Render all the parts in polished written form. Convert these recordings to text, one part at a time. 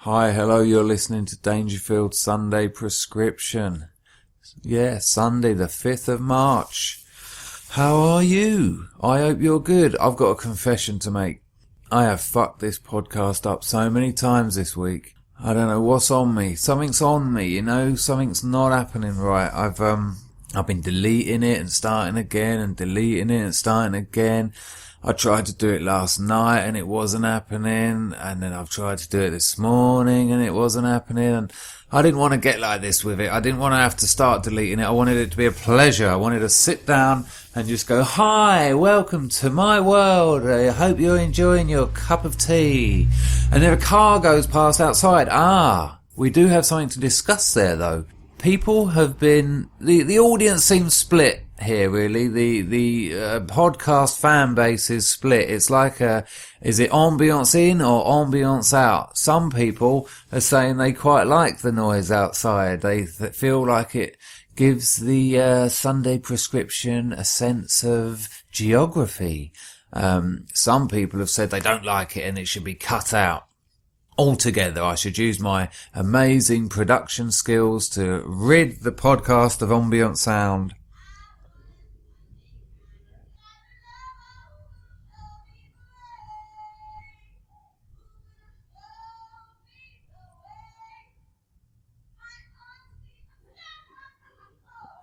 Hi, hello, you're listening to Dangerfield Sunday Prescription. Yeah, Sunday the 5th of March. How are you? I hope you're good. I've got a confession to make. I have fucked this podcast up so many times this week. I don't know what's on me. Something's on me, you know? Something's not happening right. I've been deleting it and starting again and deleting it and starting again. I tried to do it last night and it wasn't happening, and then I've tried to do it this morning and it wasn't happening, and I didn't want to get like this with it. I didn't want to have to start deleting it. I wanted it to be a pleasure. I wanted to sit down and just go, hi, welcome to my world. I hope you're enjoying your cup of tea. And then a car goes past outside. We do have something to discuss there though. People have been, the audience seems split here really. The podcast fan base is split. It's like is it ambience in or ambience out? Some people are saying they quite like the noise outside. They feel like it gives the Sunday prescription a sense of geography. Some people have said they don't like it and it should be cut out altogether. I should use my amazing production skills to rid the podcast of ambient sound.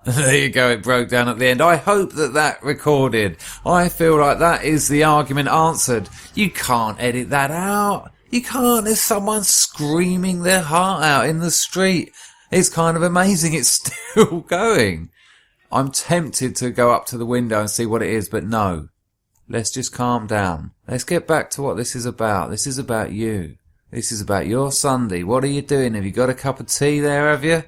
There you go, it broke down at the end. I hope that recorded. I feel like that is the argument answered. You can't edit that out. You can't. There's someone screaming their heart out in the street. It's kind of amazing. It's still going. I'm tempted to go up to the window and see what it is, but no. Let's just calm down. Let's get back to what this is about. This is about you. This is about your Sunday. What are you doing? Have you got a cup of tea there, have you?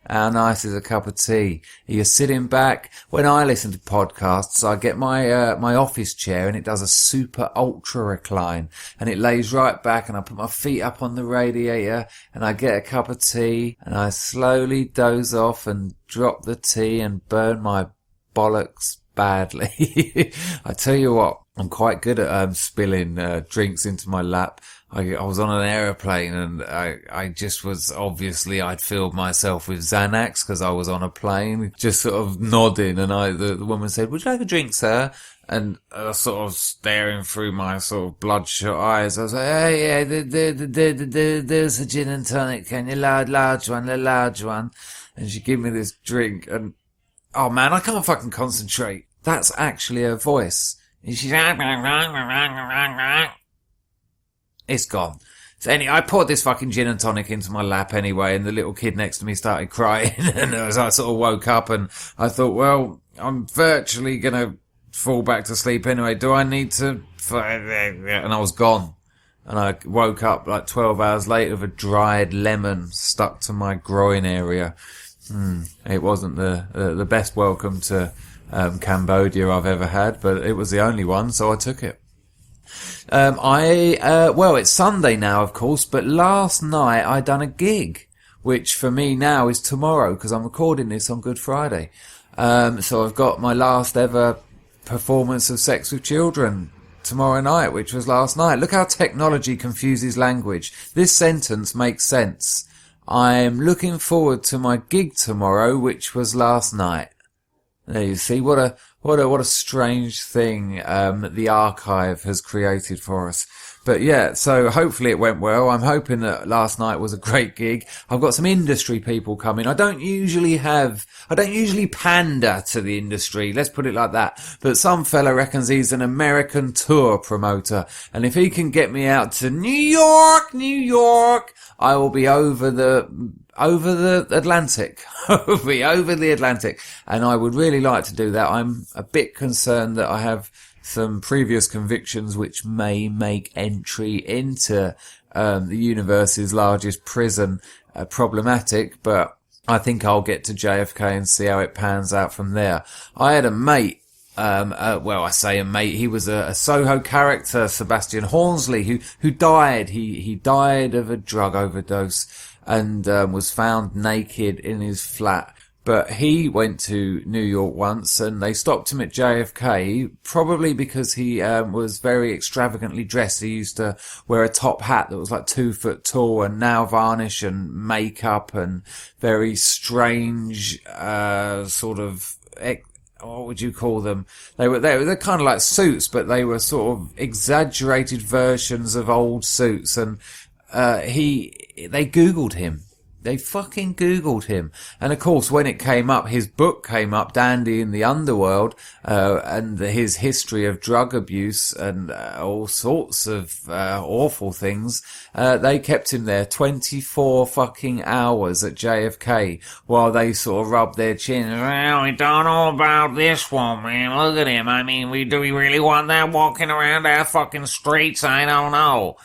How nice is a cup of tea? You're sitting back. When I listen to podcasts, I get my office chair and it does a super ultra recline and it lays right back, and I put my feet up on the radiator and I get a cup of tea and I slowly doze off and drop the tea and burn my bollocks badly. I tell you what, I'm quite good at spilling drinks into my lap. I was on an aeroplane and I just was, obviously I'd filled myself with Xanax because I was on a plane, just sort of nodding, and the woman said, would you like a drink, sir? And I was sort of staring through my sort of bloodshot eyes. I was like, hey, yeah, there's a gin and tonic, can you? Large one. And she gave me this drink and, oh man, I can't fucking concentrate. That's actually her voice. And she's, it's gone. So anyway, I poured this fucking gin and tonic into my lap anyway, and the little kid next to me started crying, and as I sort of woke up and I thought, well, I'm virtually gonna fall back to sleep anyway. Do I need to? And I was gone. And I woke up like 12 hours later with a dried lemon stuck to my groin area. It wasn't the best welcome to Cambodia I've ever had, but it was the only one, so I took it. Well, it's Sunday now, of course, but last night I done a gig, which for me now is tomorrow, because I'm recording this on Good Friday. So I've got my last ever performance of Sex with Children tomorrow night, which was last night. Look how technology confuses language. This sentence makes sense. I'm looking forward to my gig tomorrow, which was last night. There you see, what a strange thing the archive has created for us. But yeah, so hopefully it went well. I'm hoping that last night was a great gig. I've got some industry people coming. I don't usually pander to the industry, let's put it like that. But some fella reckons he's an American tour promoter, and if he can get me out to New York, I will be over the Atlantic. I'll be over the Atlantic. And I would really like to do that. I'm a bit concerned that I have some previous convictions which may make entry into the universe's largest prison problematic, but I think I'll get to JFK and see how it pans out from there. I had a mate, I say a mate, he was a Soho character, Sebastian Hornsley, who died. He died of a drug overdose and was found naked in his flat But he went to New York once and they stopped him at JFK, probably because he was very extravagantly dressed. He used to wear a top hat that was like 2 foot tall and nail varnish and makeup and very strange sort of... what would you call them? They're kind of like suits, but they were sort of exaggerated versions of old suits. And they Googled him. They fucking Googled him. And of course, when it came up, his book came up, Dandy in the Underworld, and his history of drug abuse and all sorts of awful things. They kept him there 24 fucking hours at JFK while they sort of rubbed their chin. Well, we don't know about this one, man. Look at him. I mean, do we really want that walking around our fucking streets? I don't know.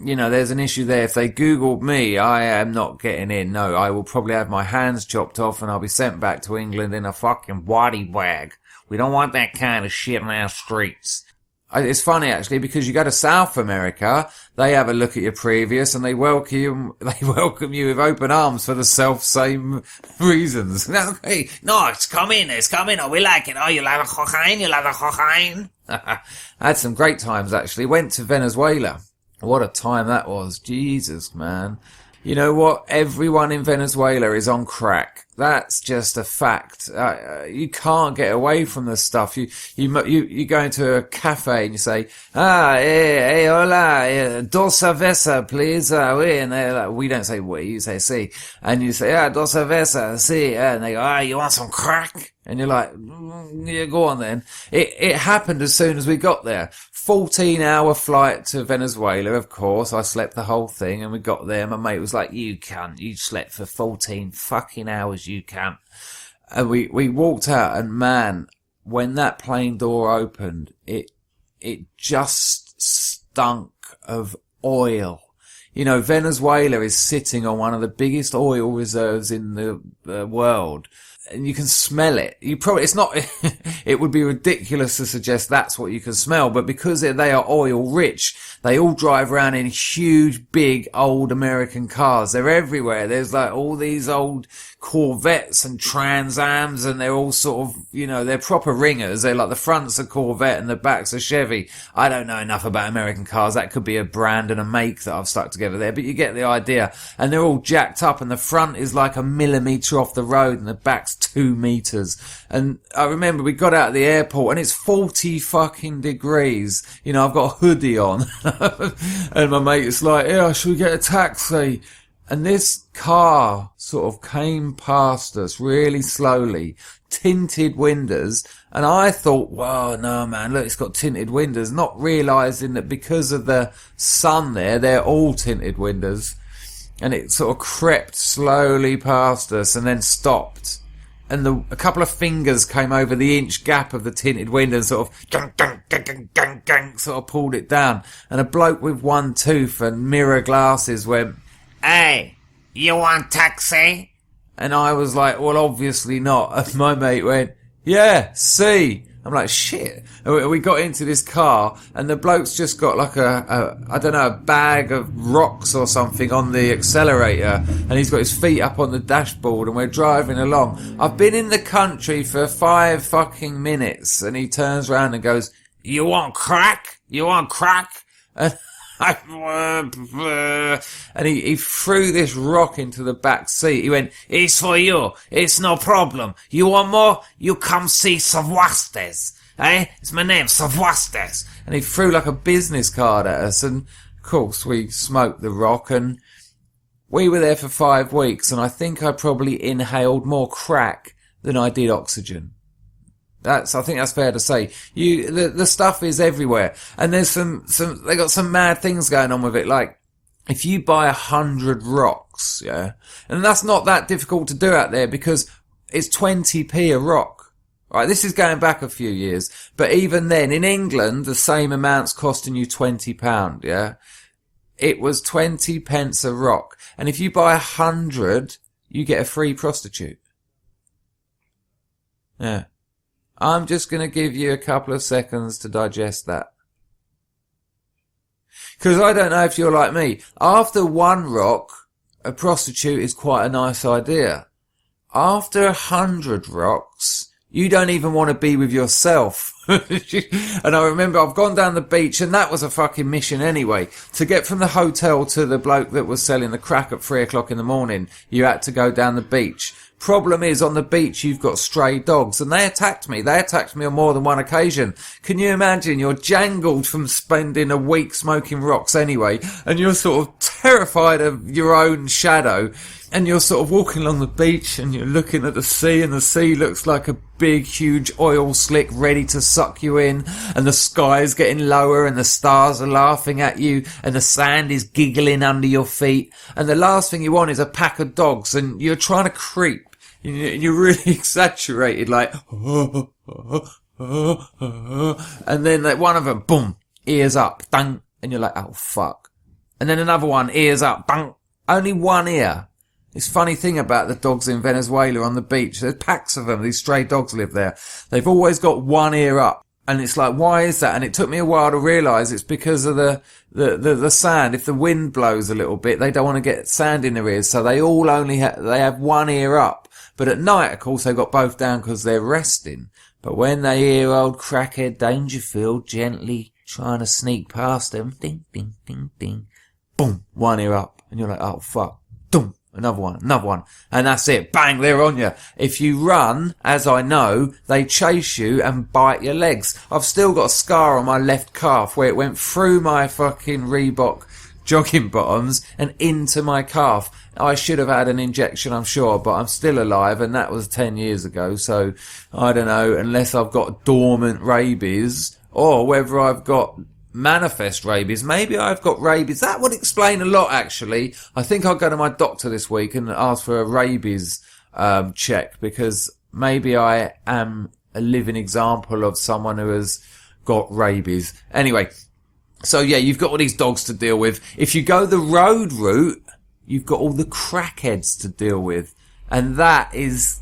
You know, there's an issue there. If they Googled me, I am not getting in. No, I will probably have my hands chopped off and I'll be sent back to England in a fucking body bag. We don't want that kind of shit on our streets. It's funny, actually, because you go to South America, they have a look at your previous and they welcome you with open arms for the self-same reasons. Okay, no, it's come in. Oh, we like it. Oh, you like the cocaine? I had some great times, actually. Went to Venezuela. What a time that was. Jesus, man. You know what? Everyone in Venezuela is on crack. That's just a fact. You can't get away from this stuff. You go into a cafe and you say, hey, hola, dos cerveza, please. And they're like, we don't say we, you say si. And you say, dos cerveza, si. And they go, you want some crack? And you're like, yeah, go on then. It happened as soon as we got there. 14-hour flight to Venezuela, of course. I slept the whole thing and we got there. My mate was like, you cunt, you slept for 14 fucking hours, you cunt. And we walked out and man, when that plane door opened, it just stunk of oil. You know, Venezuela is sitting on one of the biggest oil reserves in the world. And you can smell it. It's not, it would be ridiculous to suggest that's what you can smell, but because they are oil rich, they all drive around in huge, big, old American cars. They're everywhere. There's like all these old Corvettes and Trans Ams, and they're all sort of, you know, they're proper ringers. They're like the front's a Corvette and the back's a Chevy. I don't know enough about American cars. That could be a brand and a make that I've stuck together there, but you get the idea. And they're all jacked up and the front is like a millimetre off the road and the back's 2 meters. And I remember we got out of the airport and it's 40 fucking degrees. You know, I've got a hoodie on. And my mate is like, yeah, should we get a taxi? And this car sort of came past us really slowly, tinted windows. And I thought, wow, no, man, look, it's got tinted windows, not realising that because of the sun there, they're all tinted windows. And it sort of crept slowly past us and then stopped. And a couple of fingers came over the inch gap of the tinted window and sort of sort of pulled it down. And a bloke with one tooth and mirror glasses went, hey, you want taxi? And I was like, well, obviously not. And my mate went, yeah, see. I'm like, shit. And we got into this car and the bloke's just got like I don't know, a bag of rocks or something on the accelerator and he's got his feet up on the dashboard and we're driving along. I've been in the country for 5 fucking minutes and he turns around and goes, you want crack? You want crack? And and he threw this rock into the back seat. He went, it's for you. It's no problem. You want more? You come see Savastes. Eh? It's my name, Savastes. And he threw like a business card at us. And of course we smoked the rock and we were there for 5 weeks. And I think I probably inhaled more crack than I did oxygen. I think that's fair to say. The stuff is everywhere. And there's they got some mad things going on with it. Like, if you buy 100 rocks, yeah, and that's not that difficult to do out there because it's 20p a rock. Right, this is going back a few years. But even then, in England, the same amount's costing you £20, yeah? It was 20 pence a rock. And if you buy 100, you get a free prostitute. Yeah. I'm just going to give you a couple of seconds to digest that. Because I don't know if you're like me. After 1 rock, a prostitute is quite a nice idea. after 100 rocks, you don't even want to be with yourself. And I remember I've gone down the beach, and that was a fucking mission anyway. To get from the hotel to the bloke that was selling the crack at 3 o'clock in the morning, you had to go down the beach. Problem is, on the beach, you've got stray dogs, and they attacked me. They attacked me on more than one occasion. Can you imagine? You're jangled from spending a week smoking rocks anyway, and you're sort of terrified of your own shadow, and you're sort of walking along the beach, and you're looking at the sea, and the sea looks like a big, huge oil slick ready to suck you in, and the sky is getting lower, and the stars are laughing at you, and the sand is giggling under your feet, and the last thing you want is a pack of dogs, and you're trying to creep. You're really exaggerated, like, and then like one of them, boom, ears up, dang, and you're like, oh fuck. And then another one, ears up, bang, only one ear. This funny thing about the dogs in Venezuela on the beach, there's packs of them, these stray dogs live there. They've always got one ear up. And it's like, why is that? And it took me a while to realise it's because of the sand. If the wind blows a little bit, they don't want to get sand in their ears, so they all only they have one ear up. But at night, of course, they've got both down because they're resting. But when they hear old crackhead Dangerfield gently trying to sneak past them, ding, ding, ding, ding, boom, one ear up. And you're like, oh, fuck, boom, another one. And that's it, bang, they're on you. If you run, as I know, they chase you and bite your legs. I've still got a scar on my left calf where it went through my fucking Reebok jogging bottoms and into my calf. I should have had an injection, I'm sure, but I'm still alive, and that was 10 years ago, so I don't know, unless I've got dormant rabies, or whether I've got manifest rabies. Maybe I've got rabies. That would explain a lot, actually. I think I'll go to my doctor this week and ask for a rabies check, because maybe I am a living example of someone who has got rabies. Anyway, so yeah, you've got all these dogs to deal with. If you go the road route, you've got all the crackheads to deal with. And that is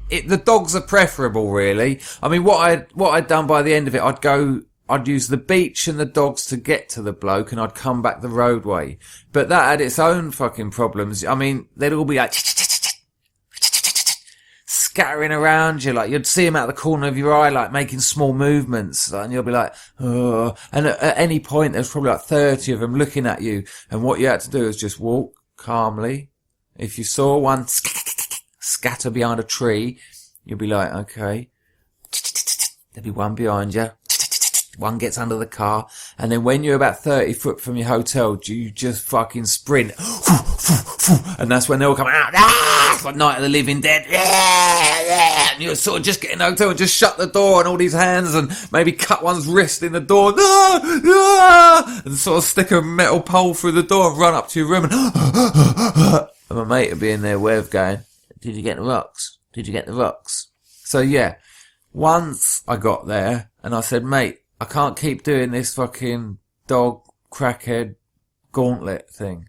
it. The dogs are preferable, really. I mean, what I'd done by the end of it, I'd use the beach and the dogs to get to the bloke, and I'd come back the roadway. But that had its own fucking problems. I mean, they'd all be like scattering around you, like you'd see them out the corner of your eye, like making small movements, and you'll be like, oh. And at any point, there's probably like 30 of them looking at you, and what you had to do is just walk calmly. If you saw one scatter behind a tree, you'll be like, okay, there'll be one behind you. One gets under the car, and then when you're about 30 foot from your hotel, you just fucking sprint, and that's when they all come out. It's like Night of the Living Dead. And you're sort of just getting hotel and just shut the door, and all these hands, and maybe cut one's wrist in the door, and sort of stick a metal pole through the door and run up to your room, and my mate would be in there with going, did you get the rocks? Did you get the rocks? So yeah, once I got there, and I said, mate, I can't keep doing this fucking dog crackhead gauntlet thing.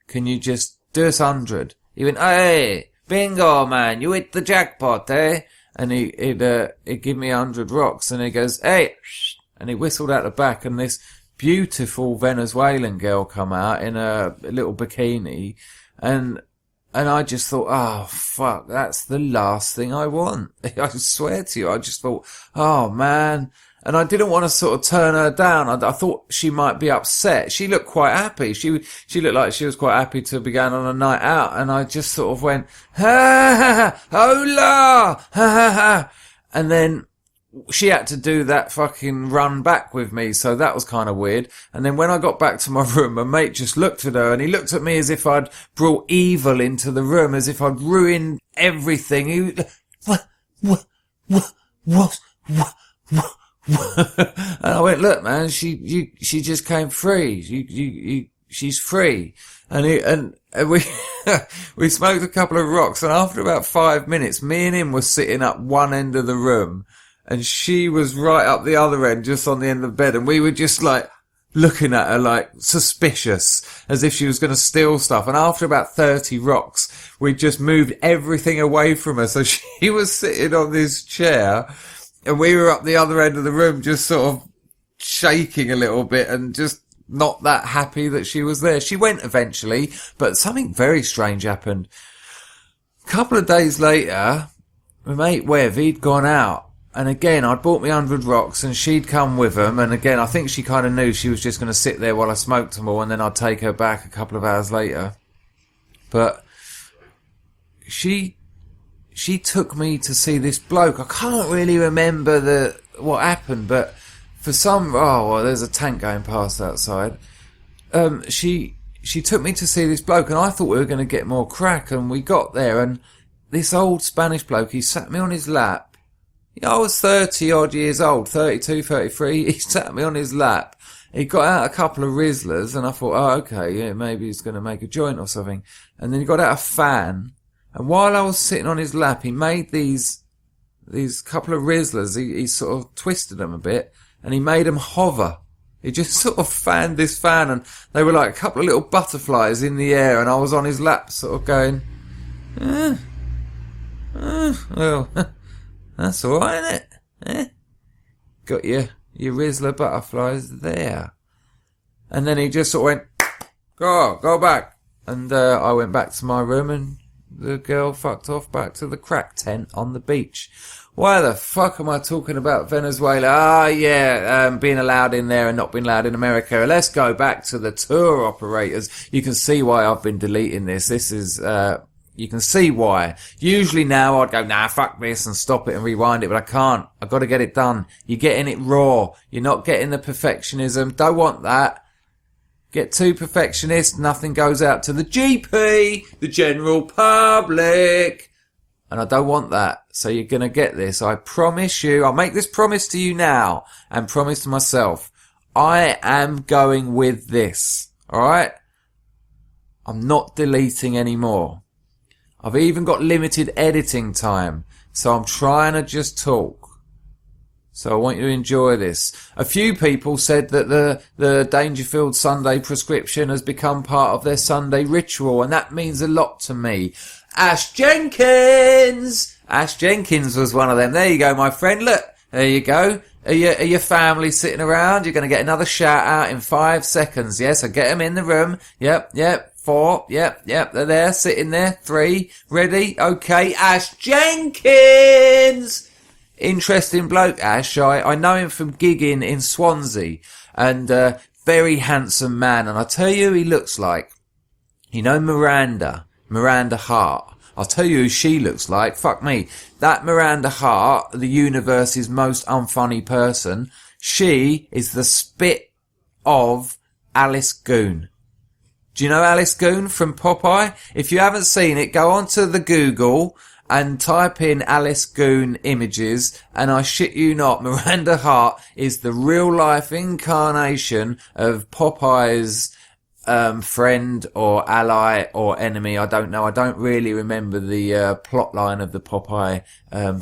Can you just do us 100? He went, hey, bingo, man, you hit the jackpot, eh? And he'd give me 100 rocks, and he goes, hey, and he whistled out the back, and this beautiful Venezuelan girl come out in a little bikini, and I just thought, oh, fuck, that's the last thing I want. I swear to you, I just thought, oh, man. And I didn't want to sort of turn her down. I thought she might be upset. She looked quite happy. She looked like she was quite happy to be going on a night out. And I just sort of went, ha ha ha, hola, ha ha ha. And then she had to do that fucking run back with me. So that was kind of weird. And then when I got back to my room, my mate just looked at her, and he looked at me as if I'd brought evil into the room, as if I'd ruined everything. He, what? And I went, look, man, she just came free. She's free. And we smoked a couple of rocks, and after about 5 minutes, me and him were sitting up one end of the room, and she was right up the other end, just on the end of the bed, and we were just like looking at her like suspicious, as if she was going to steal stuff. And after about 30 rocks, we just moved everything away from her. So she was sitting on this chair, and we were up the other end of the room, just sort of shaking a little bit and just not that happy that she was there. She went eventually, but something very strange happened. A couple of days later, my mate Wev, he'd gone out. And again, I'd bought me 100 rocks and she'd come with them. And again, I think she kind of knew she was just going to sit there while I smoked them all and then I'd take her back a couple of hours later. But she took me to see this bloke. I can't really remember what happened, but for some... Oh, well, there's a tank going past outside. She took me to see this bloke and I thought we were going to get more crack. And we got there and this old Spanish bloke, he sat me on his lap. I was 30 odd years old, 32, 33. He sat me on his lap. He got out a couple of Rizzlers and I thought, oh, okay, yeah, maybe he's going to make a joint or something. And then he got out a fan. And while I was sitting on his lap, he made these couple of Rizzlers. He sort of twisted them a bit and he made them hover. He just sort of fanned this fan and they were like a couple of little butterflies in the air and I was on his lap sort of going, well... That's alright, isn't it? Eh? Got your Rizzler butterflies there. And then he just sort of went, go back. And I went back to my room and the girl fucked off back to the crack tent on the beach. Why the fuck am I talking about Venezuela? Ah, yeah, being allowed in there and not being allowed in America. Let's go back to the tour operators. You can see why I've been deleting this. This is... You can see why. Usually now I'd go, nah, fuck this and stop it and rewind it, but I can't. I've got to get it done. You're getting it raw. You're not getting the perfectionism. Don't want that. Get too perfectionist, nothing goes out to the GP, the general public. And I don't want that. So you're going to get this. I promise you. I'll make this promise to you now and promise to myself. I am going with this. Alright? I'm not deleting anymore. I've even got limited editing time, so I'm trying to just talk. So I want you to enjoy this. A few people said that the Dangerfield Sunday prescription has become part of their Sunday ritual, and that means a lot to me. Ash Jenkins! Ash Jenkins was one of them. There you go, my friend. Look, there you go. Are your family sitting around? You're going to get another shout out in 5 seconds. Yes, I get them in the room. Yep. 4, yep, they're there, sitting there. 3, ready, okay. Ash Jenkins! Interesting bloke, Ash. I know him from gigging in Swansea. And, very handsome man. And I tell you who he looks like. You know Miranda Hart. I'll tell you who she looks like. Fuck me. That Miranda Hart, the universe's most unfunny person, she is the spit of Alice Goon. Do you know Alice Goon from Popeye? If you haven't seen it, go onto the Google and type in Alice Goon images, and I shit you not, Miranda Hart is the real life incarnation of Popeye's friend or ally or enemy. I don't know. I don't really remember the plot line of the Popeye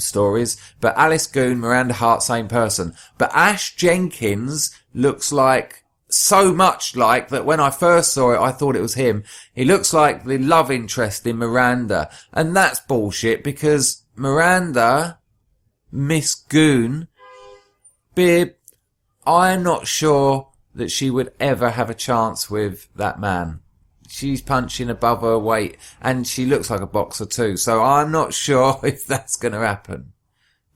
stories. But Alice Goon, Miranda Hart, same person. But Ash Jenkins looks like... so much like that when I first saw it, I thought it was him. He looks like the love interest in Miranda. And that's bullshit because Miranda, Miss Goon, Bib, I'm not sure that she would ever have a chance with that man. She's punching above her weight and she looks like a boxer too. So I'm not sure if that's going to happen.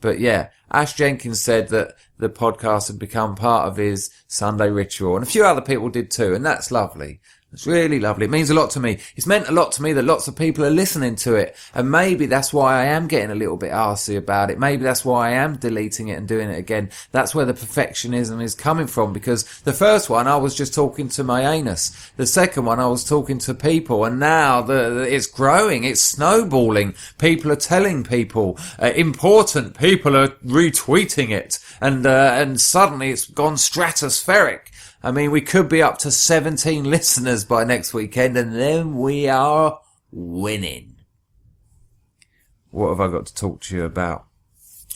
But yeah, Ash Jenkins said that the podcast had become part of his Sunday ritual. And a few other people did too. And that's lovely. It's really lovely. It means a lot to me. It's meant a lot to me that lots of people are listening to it. And maybe that's why I am getting a little bit arsey about it. Maybe that's why I am deleting it and doing it again. That's where the perfectionism is coming from. Because the first one, I was just talking to my anus. The second one, I was talking to people. And now it's growing. It's snowballing. People are telling people. Important people are retweeting it. And suddenly it's gone stratospheric. I mean, we could be up to 17 listeners by next weekend, and then we are winning. What have I got to talk to you about?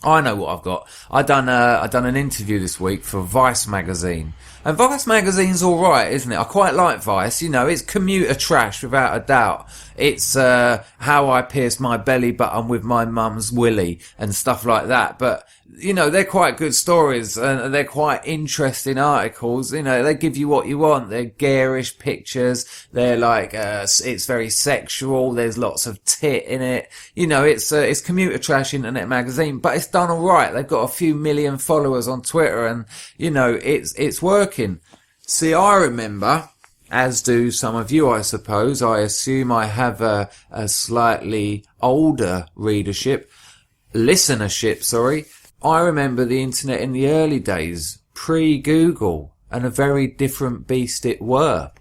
I know what I've got. I done an interview this week for Vice magazine. And Vice magazine's alright, isn't it? I quite like Vice. You know, it's commuter trash without a doubt. It's, how I pierced my belly button with my mum's willy and stuff like that. But they're quite good stories and they're quite interesting articles. They give you what you want. They're garish pictures. They're like, it's very sexual. There's lots of tit in it. It's commuter trash internet magazine, but it's done all right. They've got a few million followers on Twitter and, it's working. See, I remember, as do some of you, I suppose. I assume I have a slightly older listenership, sorry. I remember the internet in the early days, pre-Google, and a very different beast it were.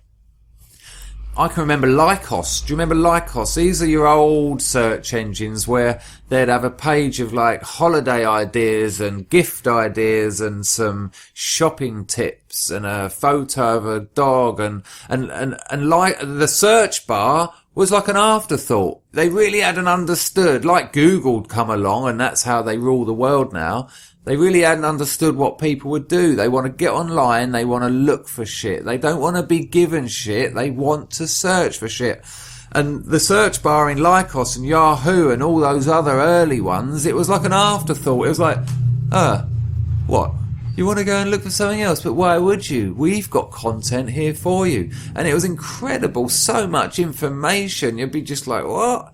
I can remember Lycos. Do you remember Lycos? These are your old search engines where they'd have a page of like holiday ideas and gift ideas and some shopping tips and a photo of a dog and like the search bar was like an afterthought. They really hadn't understood, like Google'd come along and that's how they rule the world now. They really hadn't understood what people would do. They want to get online. They want to look for shit. They don't want to be given shit. They want to search for shit. And the search bar in Lycos and Yahoo and all those other early ones, it was like an afterthought. It was like, what? You want to go and look for something else? But why would you? We've got content here for you. And it was incredible. So much information. You'd be just like, what?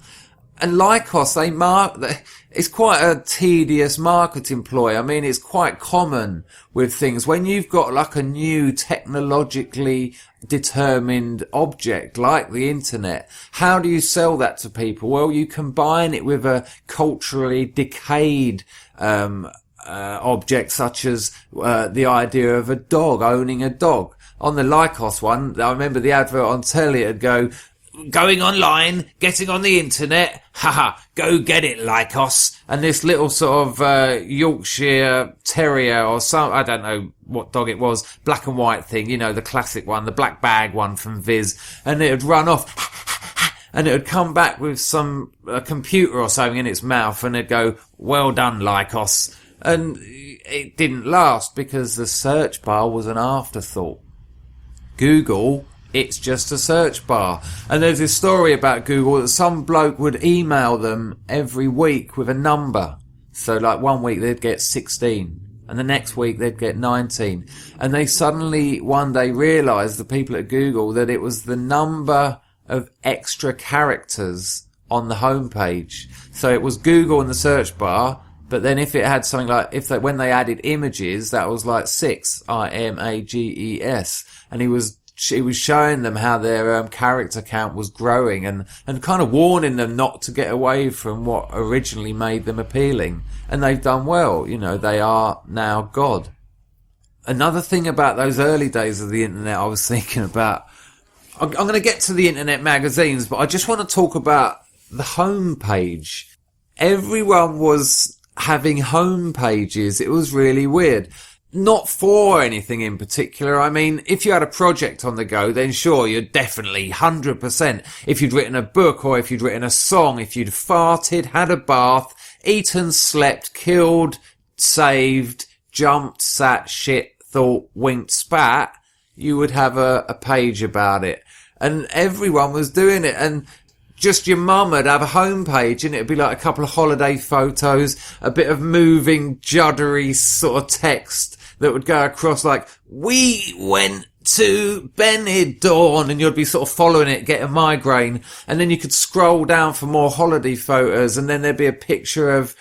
And Lycos, it's quite a tedious marketing ploy. I mean, it's quite common with things. When you've got like a new technologically determined object like the internet, how do you sell that to people? Well, you combine it with a culturally decayed, object such as, the idea of a dog, owning a dog. On the Lycos one, I remember the advert on telly, it'd go, going online, getting on the internet, haha, go get it, Lycos. And this little sort of Yorkshire Terrier or I don't know what dog it was, black and white thing, the classic one, the black bag one from Viz, and it would run off, and it would come back with a computer or something in its mouth, and it'd go, well done, Lycos. And it didn't last because the search bar was an afterthought. Google, it's just a search bar. And there's this story about Google that some bloke would email them every week with a number. So like one week they'd get 16 and the next week they'd get 19. And they suddenly one day realised, the people at Google, that it was the number of extra characters on the homepage. So it was Google in the search bar, but then if it had something like, when they added images, that was like 6, IMAGES. And he was showing them how their character count was growing and kind of warning them not to get away from what originally made them appealing. And they've done well. They are now God. Another thing about those early days of the internet I was thinking about, I'm going to get to the internet magazines, but I just want to talk about the home page. Everyone was having home pages. It was really weird. Not for anything in particular. I mean, if you had a project on the go, then sure, you're definitely 100%. If you'd written a book or if you'd written a song, if you'd farted, had a bath, eaten, slept, killed, saved, jumped, sat, shit, thought, winked, spat, you would have a page about it. And everyone was doing it. And just your mum would have a homepage and it'd be like a couple of holiday photos, a bit of moving, juddery sort of text that would go across like, we went to Benidorm, and you'd be sort of following it, get a migraine, and then you could scroll down for more holiday photos, and then there'd be a picture of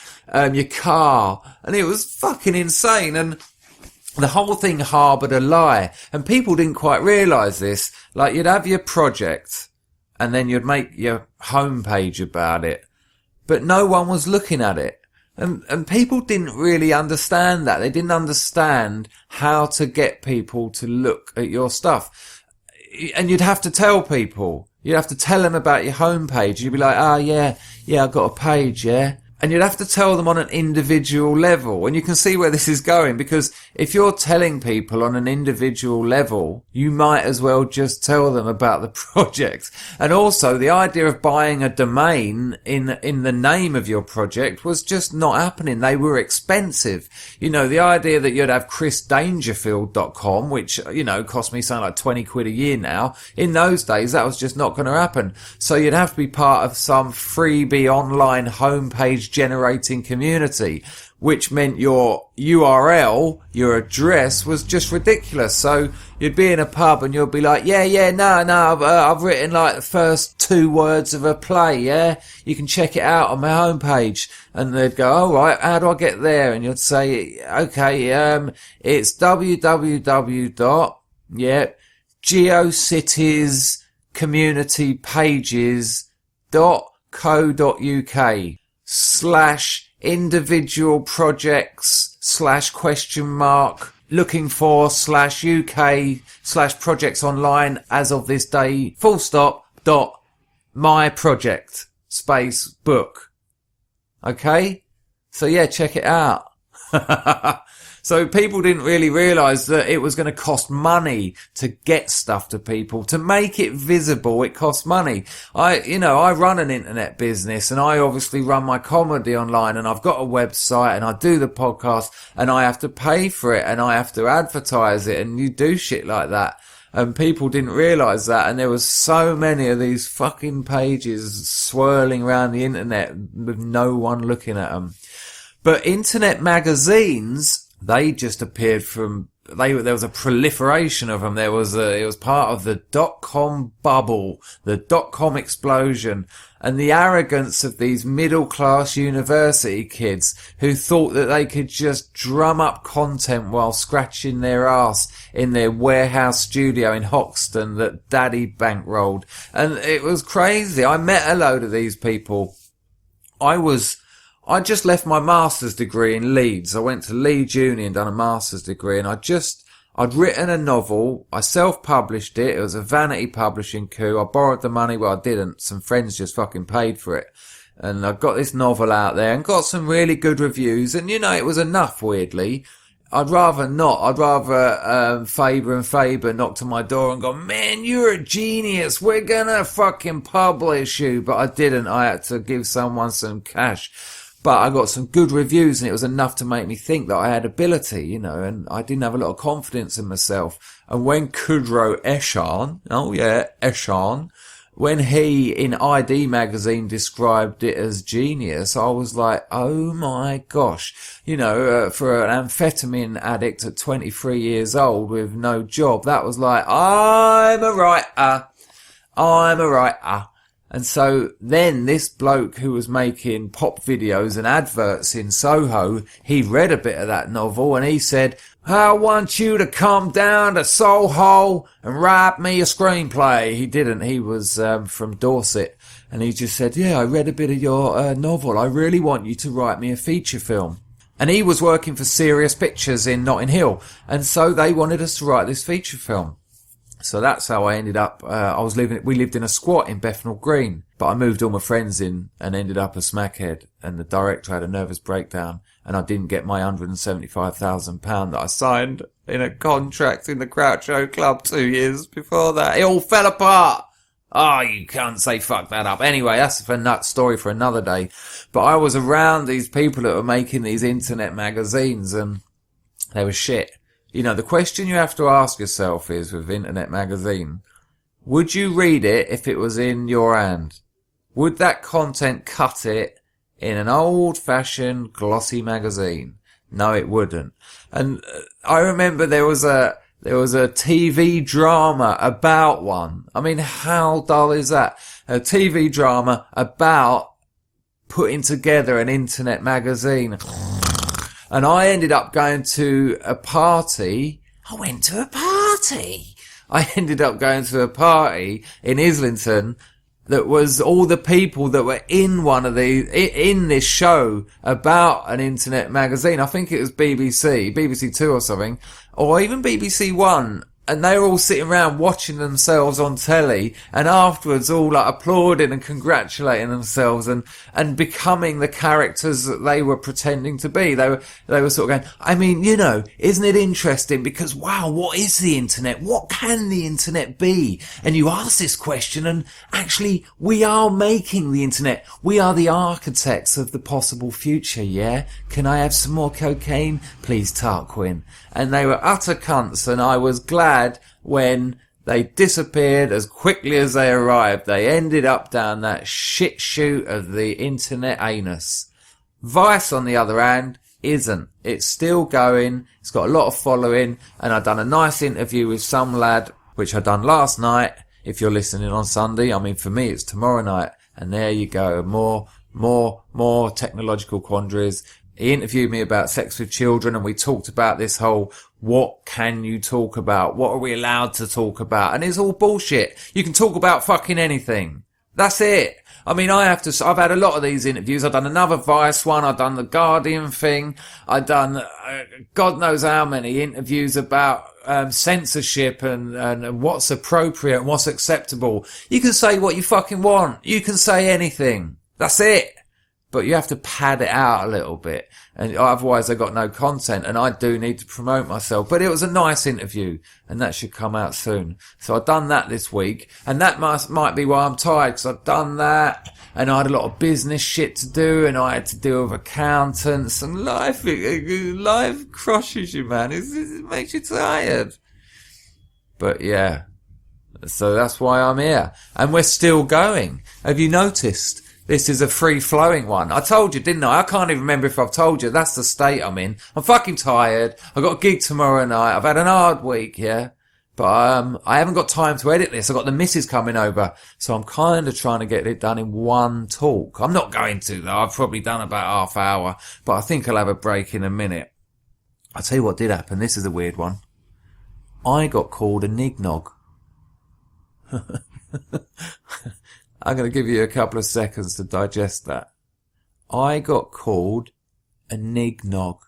your car, and it was fucking insane. And the whole thing harboured a lie, and people didn't quite realise this. Like, you'd have your project, and then you'd make your homepage about it, but no one was looking at it. And people didn't really understand that. They didn't understand how to get people to look at your stuff. And you'd have to tell people. You'd have to tell them about your homepage. You'd be like, yeah, I've got a page, yeah. And you'd have to tell them on an individual level. And you can see where this is going, because if you're telling people on an individual level, you might as well just tell them about the project. And also, the idea of buying a domain in the name of your project was just not happening. They were expensive. The idea that you'd have chrisdangerfield.com, which, cost me something like 20 quid a year now. In those days, that was just not going to happen. So you'd have to be part of some freebie online homepage generating community, which meant your URL, your address, was just ridiculous. So you'd be in a pub and you'll be like, I've written like the first 2 words of a play, yeah? You can check it out on my homepage. And they'd go, all right, how do I get there? And you'd say, okay, it's www.geocitiescommunitypages.co.uk/individual projects/?looking for/UK/projects online as of this day, my project space book. Okay? So yeah, check it out. So people didn't really realise that it was going to cost money to get stuff to people. To make it visible, it costs money. I run an internet business and I obviously run my comedy online and I've got a website and I do the podcast and I have to pay for it and I have to advertise it and you do shit like that. And people didn't realise that, and there was so many of these fucking pages swirling around the internet with no one looking at them. But internet magazines, they just appeared there was a proliferation of them. It was part of the .com bubble, the .com explosion, and the arrogance of these middle-class university kids who thought that they could just drum up content while scratching their ass in their warehouse studio in Hoxton that daddy bankrolled. And it was crazy. I met a load of these people. I just left my master's degree in Leeds. I went to Leeds Uni and done a master's degree, and I'd written a novel. I self-published it. It was a vanity publishing coup. I borrowed the money, well, I didn't. Some friends just fucking paid for it. And I got this novel out there and got some really good reviews. And, it was enough, weirdly. I'd rather not. I'd rather Faber and Faber knocked on my door and go, man, you're a genius. We're gonna fucking publish you. But I didn't. I had to give someone some cash. But I got some good reviews and it was enough to make me think that I had ability, and I didn't have a lot of confidence in myself. And when Kudrow Eshan, when he in ID magazine described it as genius, I was like, oh my gosh, for an amphetamine addict at 23 years old with no job, that was like, I'm a writer. And so then this bloke who was making pop videos and adverts in Soho, he read a bit of that novel and he said, I want you to come down to Soho and write me a screenplay. He didn't. He was from Dorset. And he just said, yeah, I read a bit of your novel. I really want you to write me a feature film. And he was working for Serious Pictures in Notting Hill. And so they wanted us to write this feature film. So that's how I ended up, we lived in a squat in Bethnal Green, but I moved all my friends in and ended up a smackhead, and the director had a nervous breakdown and I didn't get my £175,000 that I signed in a contract in the Groucho Club 2 years before that. It all fell apart. Oh, you can't say fuck that up. Anyway, that's a story for another day. But I was around these people that were making these internet magazines and they were shit. The question you have to ask yourself is, with Internet Magazine, would you read it if it was in your hand? Would that content cut it in an old-fashioned glossy magazine? No, it wouldn't. And I remember there was a TV drama about one. I mean, how dull is that? A TV drama about putting together an internet magazine. And I ended up going to a party. I ended up going to a party in Islington that was all the people that were in one of these, in this show about an internet magazine. I think it was BBC 2 or something, or even BBC 1. And they were all sitting around watching themselves on telly and afterwards all like applauding and congratulating themselves and becoming the characters that they were pretending to be. They were sort of going, I mean, isn't it interesting? Because wow, what is the internet? What can the internet be? And you ask this question and actually we are making the internet. We are the architects of the possible future, yeah? Can I have some more cocaine? Please, Tarquin. And they were utter cunts, and I was glad when they disappeared as quickly as they arrived. They ended up down that shit chute of the internet anus. Vice, on the other hand, isn't. It's still going. It's got a lot of following. And I've done a nice interview with some lad, which I done last night. If you're listening on Sunday, I mean, for me, it's tomorrow night. And there you go. More technological quandaries. He interviewed me about sex with children, and we talked about this whole, what can you talk about? What are we allowed to talk about? And it's all bullshit. You can talk about fucking anything. That's it. I mean, I've had a lot of these interviews. I've done another Vice one. I've done the Guardian thing. I've done, God knows how many interviews about, censorship and what's appropriate and what's acceptable. You can say what you fucking want. You can say anything. That's it. But you have to pad it out a little bit. And otherwise I got no content, and I do need to promote myself. But it was a nice interview, and that should come out soon. So I've done that this week, and that might be why I'm tired, because I've done that, and I had a lot of business shit to do, and I had to deal with accountants, and life crushes you, man. It makes you tired. But yeah. So that's why I'm here. And we're still going. Have you noticed? This is a free-flowing one. I told you, didn't I? I can't even remember if I've told you. That's the state I'm in. I'm fucking tired. I've got a gig tomorrow night. I've had an hard week, yeah? But I haven't got time to edit this. I've got the missus coming over. So I'm kind of trying to get it done in one talk. I'm not going to, though. I've probably done about half hour. But I think I'll have a break in a minute. I'll tell you what did happen. This is a weird one. I got called a nignog. I'm going to give you a couple of seconds to digest that. I got called a nignog.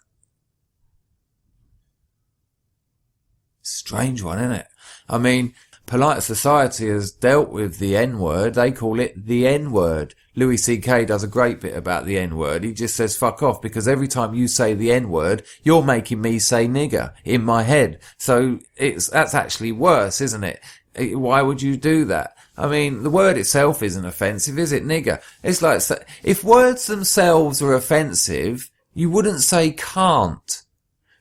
Strange one, isn't it? I mean, polite society has dealt with the N-word. They call it the N-word. Louis C.K. does a great bit about the N-word. He just says fuck off, because every time you say the N-word, you're making me say nigger in my head. So that's actually worse, isn't it? Why would you do that? I mean, the word itself isn't offensive, is it, nigger? It's like, if words themselves are offensive, you wouldn't say can't.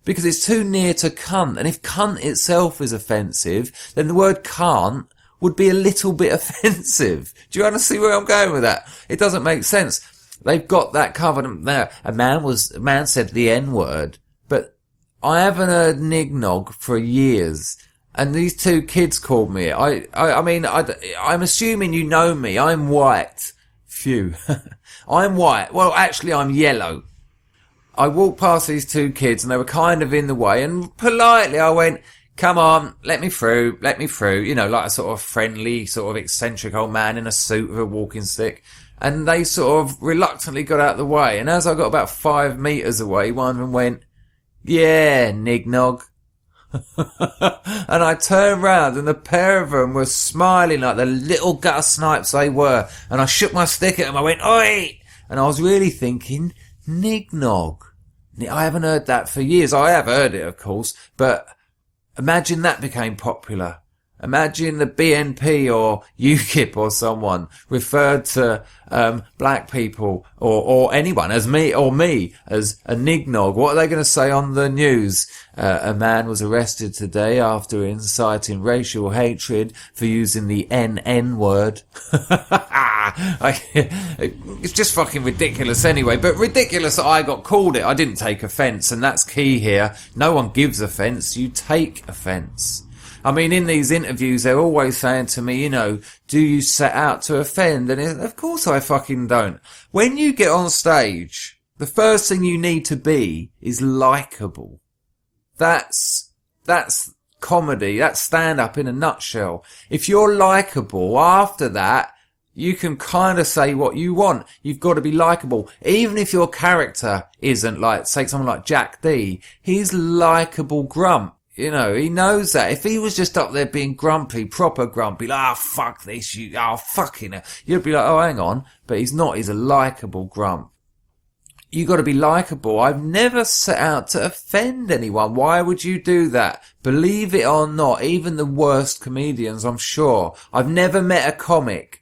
Because it's too near to cunt. And if cunt itself is offensive, then the word can't would be a little bit offensive. Do you understand where I'm going with that? It doesn't make sense. They've got that covered there. A man said the N-word, but I haven't heard nignog for years. And these two kids called me. I'm assuming you know me. I'm white. Phew. I'm white. Well, actually, I'm yellow. I walked past these two kids, and they were kind of in the way, and politely I went, come on, let me through. You know, like a sort of friendly, sort of eccentric old man in a suit with a walking stick. And they sort of reluctantly got out of the way. And as I got about 5 meters away, one of them went, yeah, nignog. And I turned round, and the pair of them were smiling like the little gutter snipes they were. And I shook my stick at them. I went, oi! And I was really thinking, nignog. I haven't heard that for years. I have heard it, of course, but imagine that became popular. Imagine the BNP or UKIP or someone referred to black people or anyone as me as a nignog. What are they going to say on the news? A man was arrested today after inciting racial hatred for using the N word. It's just fucking ridiculous anyway. But ridiculous that I got called it. I didn't take offence, and that's key here. No one gives offence. You take offence. I mean, in these interviews, they're always saying to me, you know, do you set out to offend? And of course I fucking don't. When you get on stage, the first thing you need to be is likeable. That's comedy. That's stand-up in a nutshell. If you're likeable, after that, you can kind of say what you want. You've got to be likeable. Even if your character isn't like, say someone like Jack D, he's likeable grump. You know, he knows that. If he was just up there being grumpy, proper grumpy, like, fuck this, fucking hell, you'd be like, oh, hang on. But he's not. He's a likeable grump. You got to be likeable. I've never set out to offend anyone. Why would you do that? Believe it or not, even the worst comedians, I'm sure. I've never met a comic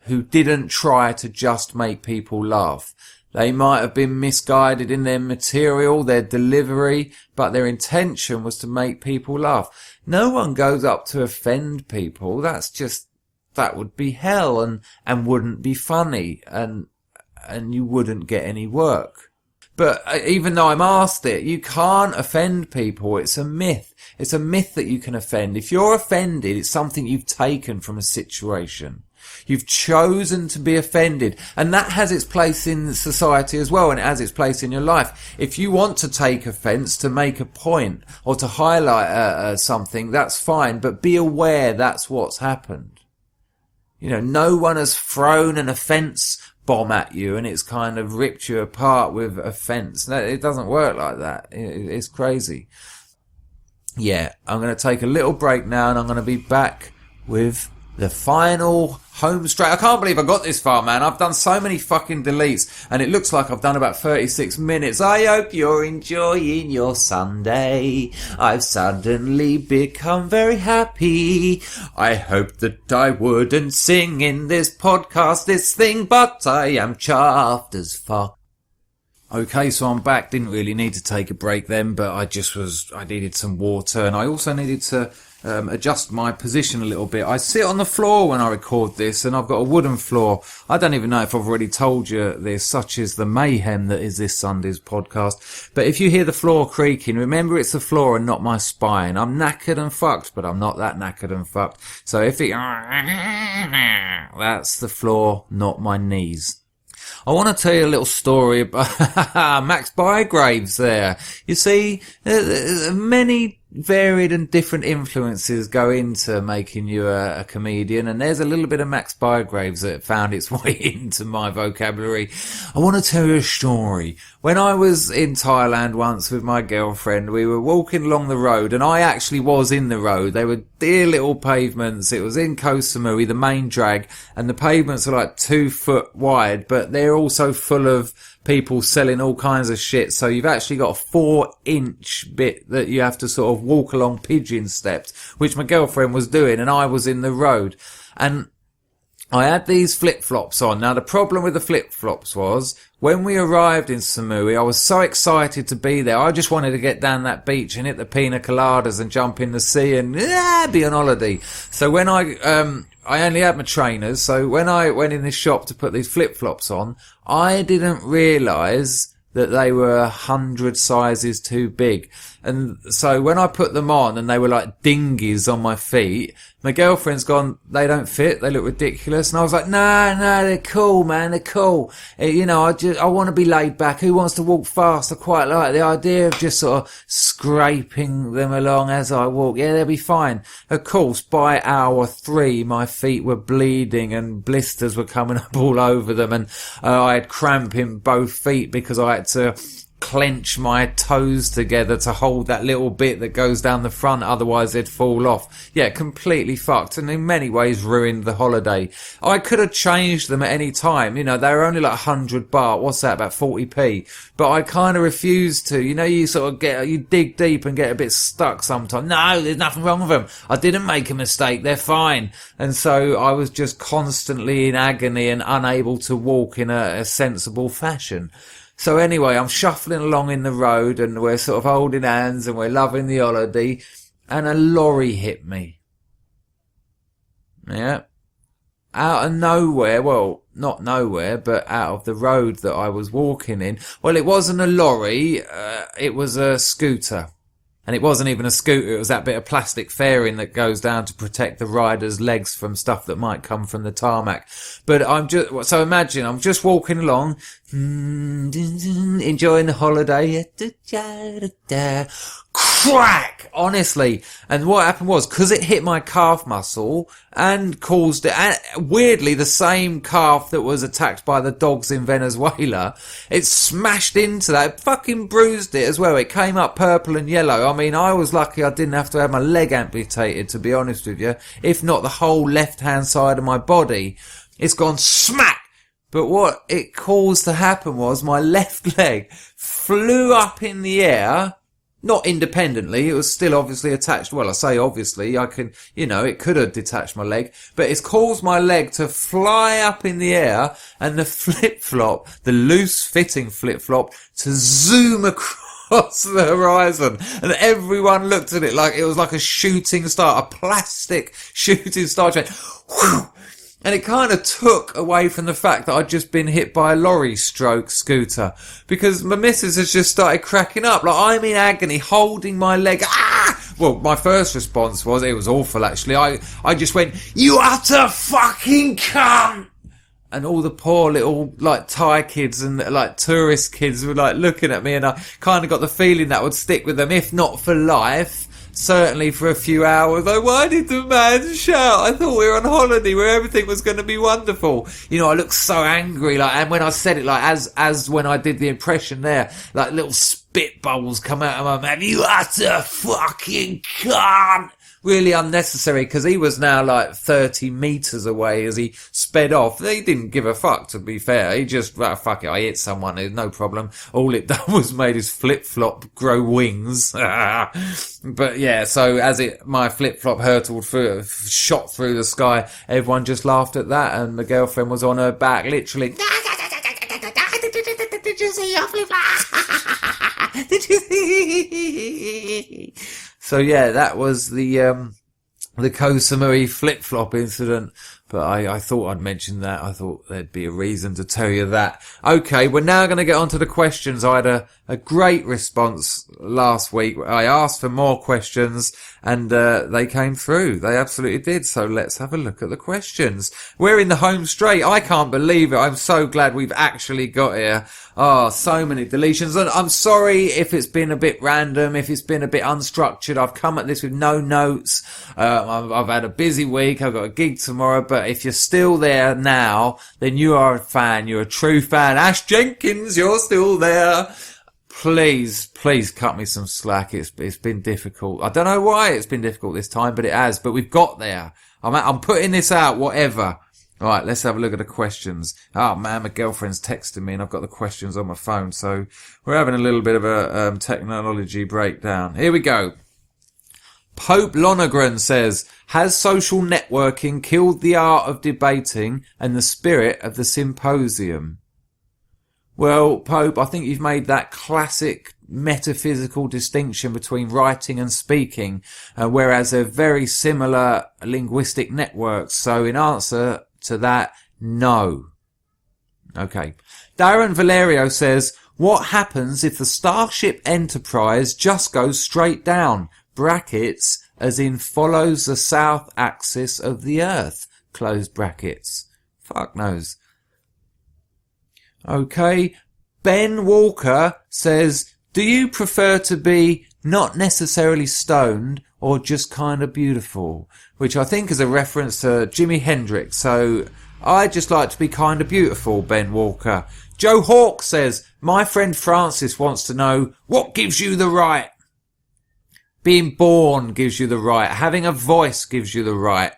who didn't try to just make people laugh. They might have been misguided in their material, their delivery, but their intention was to make people laugh. No one goes up to offend people. That would be hell and wouldn't be funny. And and you wouldn't get any work. But even though I'm asked it, you can't offend people. It's a myth. It's a myth that you can offend. If you're offended, it's something you've taken from a situation. You've chosen to be offended, and that has its place in society as well, and it has its place in your life. If you want to take offence, to make a point, or to highlight something, that's fine, but be aware that's what's happened. You know, no one has thrown an offence bomb at you and it's kind of ripped you apart with offence. No, it doesn't work like that. It's crazy. Yeah, I'm going to take a little break now, and I'm going to be back with the final home straight. I can't believe I got this far, man. I've done so many fucking deletes, and it looks like I've done about 36 minutes. I hope you're enjoying your Sunday. I've suddenly become very happy. I hope that I wouldn't sing in this podcast, this thing, but I am chuffed as fuck. Okay, so I'm back. Didn't really need to take a break then, but I needed some water, and I also needed to adjust my position a little bit. I sit on the floor when I record this, and I've got a wooden floor. I don't even know if I've already told you this, such is the mayhem that is this Sunday's podcast. But if you hear the floor creaking, remember it's the floor and not my spine. I'm knackered and fucked, but I'm not that knackered and fucked. So if it... that's the floor, not my knees. I want to tell you a little story about Max Bygraves there. You see, many varied and different influences go into making you a comedian, and there's a little bit of Max Bygraves that found its way into my vocabulary. I want to tell you a story. When I was in Thailand once with my girlfriend, we were walking along the road, and I actually was in the road. They were dear little pavements. It was in Koh Samui, the main drag, and the pavements are like 2 foot wide, but they're also full of people selling all kinds of shit. So you've actually got a 4-inch bit that you have to sort of walk along pigeon steps, which my girlfriend was doing, and I was in the road. And I had these flip-flops on. Now, the problem with the flip-flops was, when we arrived in Samui, I was so excited to be there. I just wanted to get down that beach and hit the pina coladas and jump in the sea and be on holiday. So when I only had my trainers, so when I went in this shop to put these flip-flops on, I didn't realise that they were 100 sizes too big. And so when I put them on and they were like dinghies on my feet, my girlfriend's gone, they don't fit, they look ridiculous. And I was like, no, they're cool, man, they're cool. You know, I want to be laid back. Who wants to walk fast? I quite like the idea of just sort of scraping them along as I walk. Yeah, they'll be fine. Of course, by hour 3, my feet were bleeding and blisters were coming up all over them. And I had cramp in both feet because I had to clench my toes together to hold that little bit that goes down the front, otherwise they'd fall off. Yeah, completely fucked, and in many ways ruined the holiday. I could have changed them at any time. You know, they were only like 100 baht. What's that, about 40p? But I kind of refused to. You know, you sort of you dig deep and get a bit stuck sometimes. No, there's nothing wrong with them. I didn't make a mistake. They're fine. And so I was just constantly in agony and unable to walk in a sensible fashion. So anyway, I'm shuffling along in the road, and we're sort of holding hands and we're loving the holiday, and a lorry hit me. Yeah. Out of nowhere, well, not nowhere, but out of the road that I was walking in. Well, it wasn't a lorry, it was a scooter. And it wasn't even a scooter, it was that bit of plastic fairing that goes down to protect the rider's legs from stuff that might come from the tarmac. But so imagine, I'm just walking along, enjoying the holiday. Crack! Honestly. And what happened was, because it hit my calf muscle and caused it, and weirdly the same calf that was attacked by the dogs in Venezuela, it smashed into that, it fucking bruised it as well. It came up purple and yellow. I mean, I was lucky I didn't have to have my leg amputated, to be honest with you. If not, the whole left-hand side of my body, it's gone smack! But what it caused to happen was my left leg flew up in the air. Not independently, it was still obviously attached. Well, I say obviously, it could have detached my leg, but it's caused my leg to fly up in the air and the flip-flop, the loose-fitting flip-flop, to zoom across the horizon. And everyone looked at it like it was like a shooting star, a plastic shooting star. Went, whew, And it kind of took away from the fact that I'd just been hit by a lorry stroke scooter, because my missus has just started cracking up. Like, I'm in agony, holding my leg. Ah! Well, my first response was, it was awful actually. I just went, "You utter fucking cunt!" And all the poor little, like, Thai kids and, like, tourist kids were, like, looking at me, and I kind of got the feeling that would stick with them, if not for life, certainly for a few hours. Like, why did the man shout? I thought we were on holiday where everything was going to be wonderful. You know, I looked so angry, like, and when I said it, like, as when I did the impression there, like, little spit bubbles come out of my mouth. "You utter fucking cunt!" Really unnecessary, because he was now like 30 metres away as he sped off. He didn't give a fuck, to be fair. He just, well, fuck it, I hit someone, no problem. All it done was made his flip-flop grow wings. But yeah, so as my flip-flop hurtled through, shot through the sky, everyone just laughed at that, and my girlfriend was on her back, literally. "Did you see your flip-flop? Did you see?" So yeah, that was the Koh Samui flip-flop incident. But I thought I'd mention that. I thought there'd be a reason to tell you that. Okay, we're now going to get on to the questions. I had a great response last week. I asked for more questions, and they came through. They absolutely did. So let's have a look at the questions. We're in the home straight. I can't believe it. I'm so glad we've actually got here. Oh, so many deletions. And I'm sorry if it's been a bit random, if it's been a bit unstructured. I've come at this with no notes. I've had a busy week. I've got a gig tomorrow. But if you're still there now, then you are a fan. You're a true fan. Ash Jenkins, you're still there. Please cut me some slack. It's been difficult. I don't know why it's been difficult this time, but it has. But we've got there. I'm putting this out, whatever. All right, let's have a look at the questions. Oh man, my girlfriend's texting me and I've got the questions on my phone. So we're having a little bit of a technology breakdown. Here we go. Pope Lonergan says, has social networking killed the art of debating and the spirit of the symposium? Well, Pope, I think you've made that classic metaphysical distinction between writing and speaking, whereas they're very similar linguistic networks. So in answer to that, no. Okay. Darren Valerio says, what happens if the Starship Enterprise just goes straight down? Brackets, as in follows the south axis of the Earth. Close brackets. Fuck knows. Okay. Ben Walker says, do you prefer to be not necessarily stoned or just kind of beautiful? Which I think is a reference to Jimi Hendrix. So I just like to be kind of beautiful, Ben Walker. Joe Hawke says, my friend Francis wants to know, what gives you the right? Being born gives you the right. Having a voice gives you the right.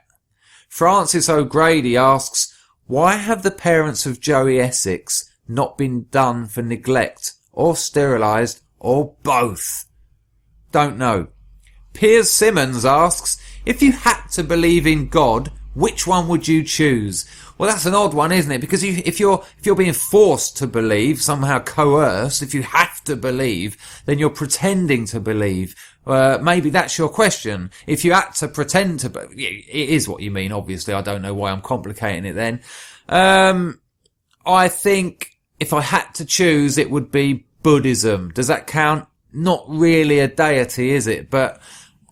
Francis O'Grady asks, why have the parents of Joey Essex not been done for neglect or sterilised or both? Don't know. Piers Simmons asks, if you had to believe in God, which one would you choose? Well, that's an odd one, isn't it? Because if you're being forced to believe, somehow coerced, if you have to believe, then you're pretending to believe. Maybe that's your question. If you had to pretend to, it is what you mean, obviously. I don't know why I'm complicating it then. I think if I had to choose, it would be Buddhism. Does that count? Not really a deity, is it? But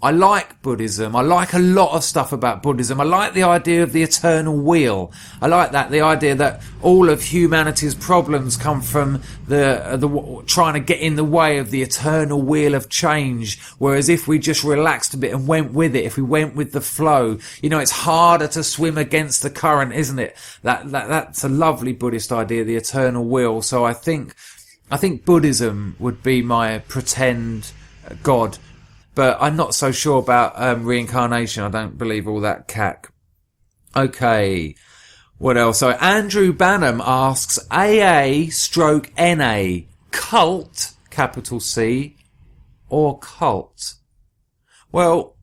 I like Buddhism. I like a lot of stuff about Buddhism. I like the idea of the eternal wheel. I like that, the idea that all of humanity's problems come from the trying to get in the way of the eternal wheel of change. Whereas if we just relaxed a bit and went with it, if we went with the flow, you know, it's harder to swim against the current, isn't it? That's a lovely Buddhist idea, the eternal wheel. So I think Buddhism would be my pretend God. But I'm not so sure about reincarnation. I don't believe all that cack. Okay. What else? So Andrew Banham asks, AA/NA, cult, capital C, or cult? Well,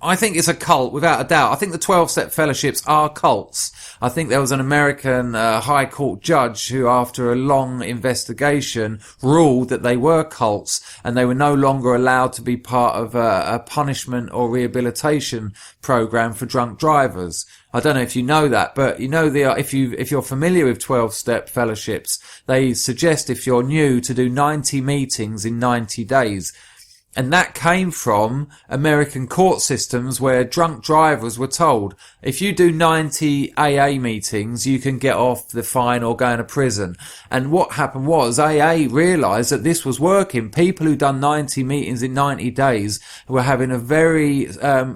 I think it's a cult, without a doubt. I think the 12-step fellowships are cults. I think there was an American High Court judge who, after a long investigation, ruled that they were cults and they were no longer allowed to be part of a punishment or rehabilitation program for drunk drivers. I don't know if you know that, but you know, if you're familiar with 12-step fellowships, they suggest, if you're new, to do 90 meetings in 90 days. And that came from American court systems where drunk drivers were told, if you do 90 AA meetings, you can get off the fine or go into prison. And what happened was AA realised that this was working. People who'd done 90 meetings in 90 days were having a very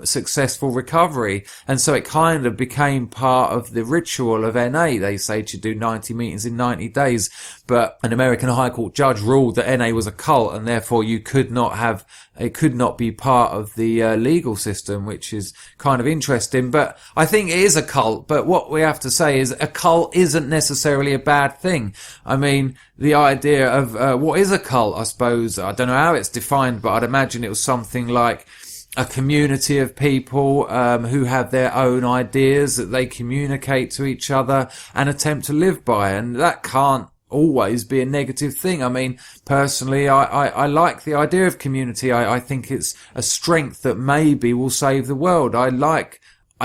successful recovery. And so it kind of became part of the ritual of NA. They say to do 90 meetings in 90 days. But an American High Court judge ruled that NA was a cult, and therefore it could not be part of the legal system, which is kind of interesting. But I think it is a cult. But what we have to say is a cult isn't necessarily a bad thing. I mean, the idea of what is a cult, I suppose, I don't know how it's defined, but I'd imagine it was something like a community of people who have their own ideas that they communicate to each other and attempt to live by. And that can't always be a negative thing. I mean, personally, I like the idea of community. I think it's a strength that maybe will save the world. I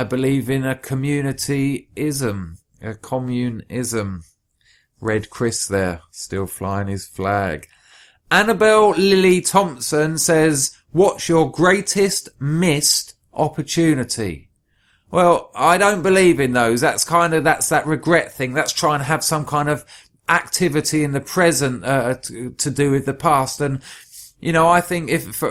believe in a communityism, a communism. Red Chris there, still flying his flag. Annabelle Lily Thompson says, what's your greatest missed opportunity? Well, I don't believe in those. That's that regret thing. That's trying to have some kind of activity in the present to do with the past. And you know, I think if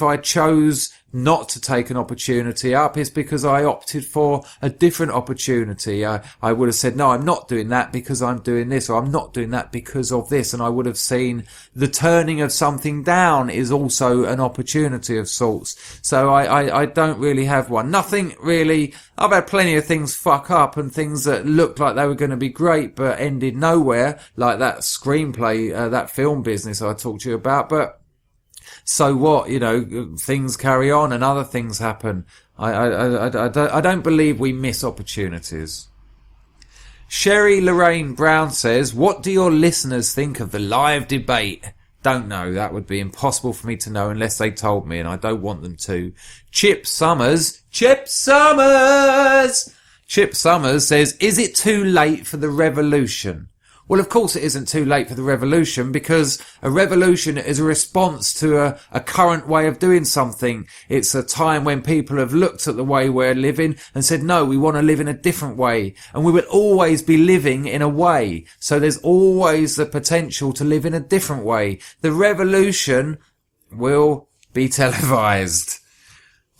I chose not to take an opportunity up, it's because I opted for a different opportunity. I would have said, no, I'm not doing that because I'm doing this, or I'm not doing that because of this. And I would have seen the turning of something down is also an opportunity of sorts. So I don't really have one. Nothing really. I've had plenty of things fuck up and things that looked like they were going to be great but ended nowhere, like that screenplay, that film business I talked to you about. But so what? You know, things carry on and other things happen. I don't believe we miss opportunities. Sherry Lorraine Brown says, what do your listeners think of the live debate? Don't know. That would be impossible for me to know unless they told me, and I don't want them to. Chip Summers says, is it too late for the revolution? Well, of course it isn't too late for the revolution, because a revolution is a response to a current way of doing something. It's a time when people have looked at the way we're living and said, no, we want to live in a different way. And we will always be living in a way. So there's always the potential to live in a different way. The revolution will be televised.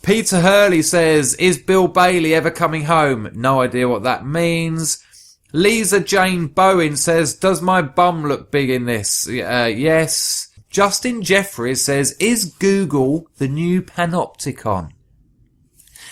Peter Hurley says, is Bill Bailey ever coming home? No idea what that means. Lisa Jane Bowen says, does my bum look big in this? Yes. Justin Jeffries says, is Google the new panopticon?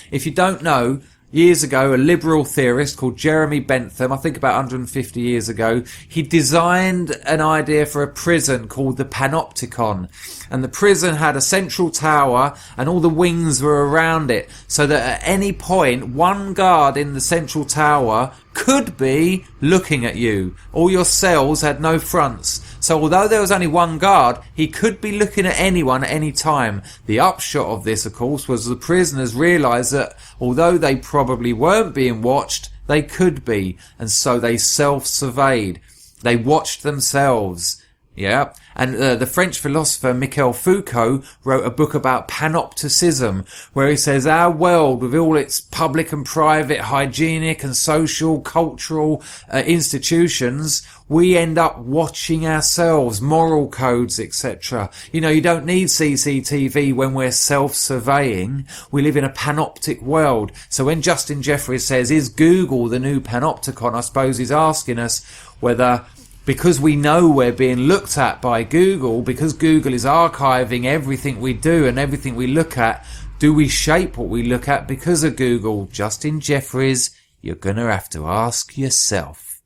If you don't know, years ago, a liberal theorist called Jeremy Bentham, I think about 150 years ago, he designed an idea for a prison called the panopticon. And the prison had a central tower and all the wings were around it, so that at any point, one guard in the central tower could be looking at you. All your cells had no fronts. So although there was only one guard, he could be looking at anyone at any time. The upshot of this, of course, was the prisoners realised that although they probably weren't being watched, they could be. And so they self-surveyed. They watched themselves. Yeah. And the French philosopher Michel Foucault wrote a book about panopticism, where he says our world, with all its public and private, hygienic and social, cultural institutions, we end up watching ourselves, moral codes, etc. You know, you don't need CCTV when we're self-surveying. We live in a panoptic world. So when Justin Jeffries says, is Google the new panopticon, I suppose he's asking us whether, because we know we're being looked at by Google, because Google is archiving everything we do and everything we look at, do we shape what we look at because of Google? Justin Jeffries, you're going to have to ask yourself.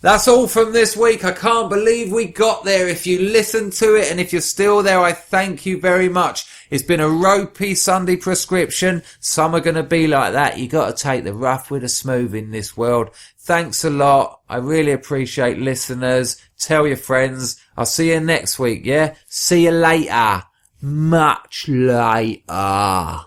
That's all from this week. I can't believe we got there. If you listened to it and if you're still there, I thank you very much. It's been a ropey Sunday prescription. Some are going to be like that. You got to take the rough with the smooth in this world. Thanks a lot. I really appreciate listeners. Tell your friends. I'll see you next week, yeah? See you later. Much later.